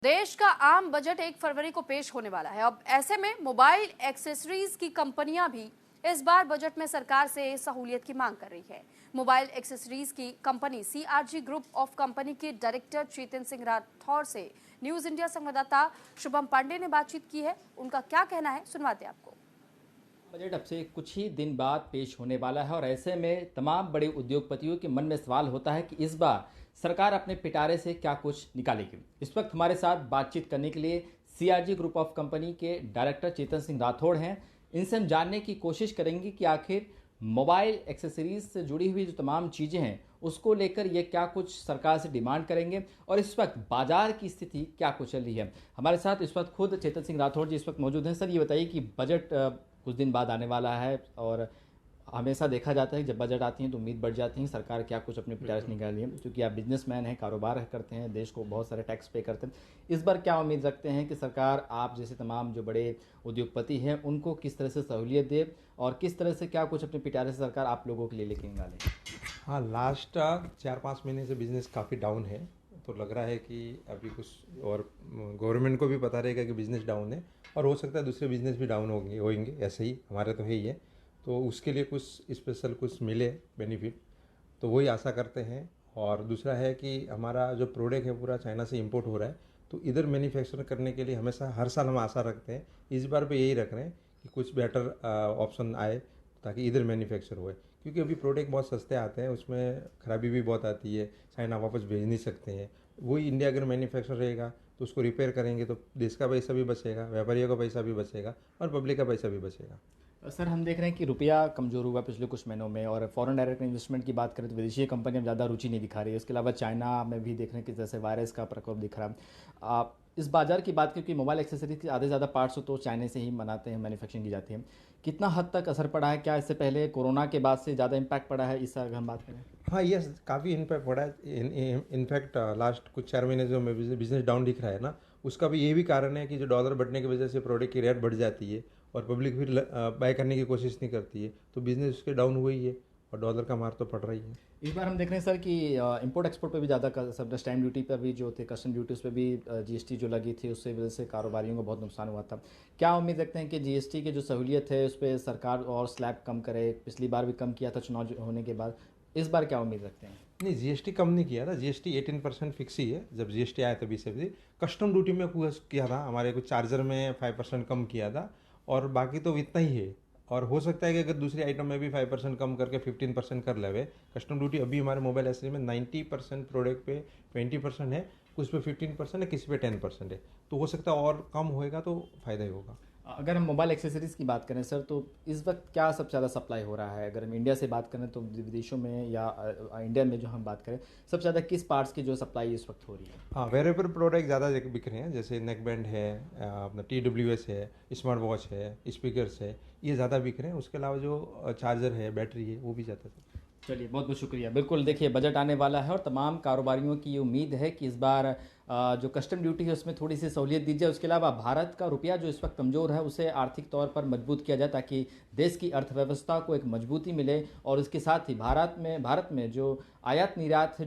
देश का आम बजट 1 फरवरी को पेश होने वाला है। अब ऐसे में मोबाइल एक्सेसरीज की कंपनियां भी इस बार बजट में सरकार से सहूलियत की मांग कर रही है। मोबाइल एक्सेसरीज की कंपनी सीआरजी ग्रुप ऑफ कंपनी के डायरेक्टर चेतन सिंह राठौर से न्यूज इंडिया संवाददाता शुभम पांडे ने बातचीत की है। उनका क्या कहना है, सुनवाते आपको। बजट अब से कुछ ही दिन बाद पेश होने वाला है और ऐसे में तमाम बड़े उद्योगपतियों के मन में सवाल होता है कि इस बार सरकार अपने पिटारे से क्या कुछ निकालेगी। इस वक्त हमारे साथ बातचीत करने के लिए सीआरजी ग्रुप ऑफ कंपनी के डायरेक्टर चेतन सिंह राठौड़ हैं। इनसे हम जानने की कोशिश करेंगे कि आखिर मोबाइल एक्सेसरीज से जुड़ी हुई जो तमाम चीज़ें हैं उसको लेकर ये क्या कुछ सरकार से डिमांड करेंगे और इस वक्त बाजार की स्थिति क्या कुछ चल रही है। हमारे साथ इस वक्त खुद चेतन सिंह राठौड़ जी इस वक्त मौजूद हैं। सर, ये बताइए कि बजट कुछ दिन बाद आने वाला है और हमेशा देखा जाता है कि जब बजट आती है तो उम्मीद बढ़ जाती है सरकार क्या कुछ अपने पिटारे से निकाल है, क्योंकि आप बिजनेसमैन हैं, कारोबार करते हैं, देश को बहुत सारे टैक्स पे करते हैं। इस बार क्या उम्मीद रखते हैं कि सरकार आप जैसे तमाम जो बड़े उद्योगपति हैं उनको किस तरह से सहूलियत दे और किस तरह से क्या कुछ अपने पिटारे से सरकार आप लोगों के लिए लेके निकाले? हाँ, लास्ट 4-5 महीने से बिज़नेस काफ़ी डाउन है, तो लग रहा है कि अभी कुछ और गवर्नमेंट को भी पता रहेगा कि बिज़नेस डाउन है और हो सकता है दूसरे बिज़नेस भी डाउन होंगे ऐसे ही हमारे तो है ही है, तो उसके लिए कुछ स्पेशल कुछ मिले बेनिफिट, तो वही आशा करते हैं। और दूसरा है कि हमारा जो प्रोडक्ट है पूरा चाइना से इंपोर्ट हो रहा है, तो इधर मैन्युफैक्चर करने के लिए हमेशा हर साल हम आशा रखते हैं। इस बार भी यही रख रहे हैं कि कुछ बेटर ऑप्शन आए ताकि इधर मैन्युफैक्चर होए, क्योंकि अभी प्रोडक्ट बहुत सस्ते आते हैं, उसमें खराबी भी बहुत आती है, चाइना वापस भेज नहीं सकते हैं। वही इंडिया अगर मैन्युफैक्चर रहेगा तो उसको रिपेयर करेंगे तो देश का पैसा भी बचेगा, व्यापारियों का पैसा भी बचेगा और पब्लिक का पैसा भी बचेगा। सर, हम देख रहे हैं कि रुपया कमज़ोर हुआ पिछले कुछ महीनों में और फॉरेन डायरेक्ट इन्वेस्टमेंट की बात करें तो विदेशी कंपनियां ज़्यादा रुचि नहीं दिखा रही है। इसके अलावा चाइना में भी देख रहे हैं कि जैसे वायरस का प्रकोप दिख रहा है। आप इस बाजार की बात क्योंकि मोबाइल एक्सेसरीज के आधे ज़्यादा पार्ट्स तो चाइना से ही बनाते हैं, मैन्युफैक्चरिंग की जाती है। कितना हद तक असर पड़ा है? क्या इससे पहले कोरोना के बाद से ज़्यादा इम्पैक्ट पड़ा है इस अगर हम बात करें? हाँ, यस, काफ़ी इम्पैक्ट पड़ा है। इनफैक्ट लास्ट कुछ 4 महीने जो बिजनेस डाउन दिख रहा है ना, उसका भी ये भी कारण है कि जो डॉलर बढ़ने की वजह से प्रोडक्ट की रेट बढ़ जाती है और पब्लिक फिर बाय करने की कोशिश नहीं करती है, तो बिजनेस उसके डाउन हुई है और डॉलर का मार तो पड़ रही है। इस बार हम देख रहे हैं सर कि इंपोर्ट एक्सपोर्ट पे भी ज़्यादा सब स्टैम्प ड्यूटी पे भी जो थे, कस्टम ड्यूटी उस पर भी जीएसटी जो लगी थी उससे वजह से कारोबारियों को बहुत नुकसान हुआ था। क्या उम्मीद रखते हैं कि जीएसटी की जो सहूलियत है उस पर सरकार और स्लैब कम करे? पिछली बार भी कम किया था चुनाव होने के बाद, इस बार क्या उम्मीद रखते हैं? नहीं, जीएसटी कम नहीं किया था, जीएसटी 18% फिक्स ही है। जब जीएसटी आया तभी से भी कस्टम ड्यूटी में कुछ किया था, हमारे कुछ चार्जर में 5% कम किया था और बाकी तो इतना ही है। और हो सकता है कि अगर दूसरी आइटम में भी 5% कम करके 15% कर लेवे। कस्टम ड्यूटी अभी हमारे मोबाइल एसेसरी में 90% प्रोडक्ट पे 20% है, कुछ पे 15% है, किसी पे 10% है, तो हो सकता है और कम होएगा तो फ़ायदा ही होगा। अगर हम मोबाइल एक्सेसरीज की बात करें सर, तो इस वक्त क्या सबसे ज़्यादा सप्लाई हो रहा है? अगर हम इंडिया से बात करें तो विदेशों में या इंडिया में जो हम बात करें, सबसे ज़्यादा किस पार्ट्स की जो सप्लाई इस वक्त हो रही है? हाँ, वेरेबल प्रोडक्ट ज़्यादा बिक रहे हैं, जैसे नेक बैंड है, अपना TWS है, स्मार्ट वॉच है, स्पीकर्स है, ये ज़्यादा बिक रहे हैं। उसके अलावा जो चार्जर है, बैटरी है, वो भी ज़्यादा है। चलिए, बहुत बहुत शुक्रिया। बिल्कुल, देखिए बजट आने वाला है और तमाम कारोबारियों की ये उम्मीद है कि इस बार जो कस्टम ड्यूटी है उसमें थोड़ी सी सहूलियत दी जाए। उसके अलावा भारत का रुपया जो इस वक्त कमज़ोर है उसे आर्थिक तौर पर मजबूत किया जाए ताकि देश की अर्थव्यवस्था को एक मजबूती मिले और इसके साथ ही भारत में जो आयात निर्यात है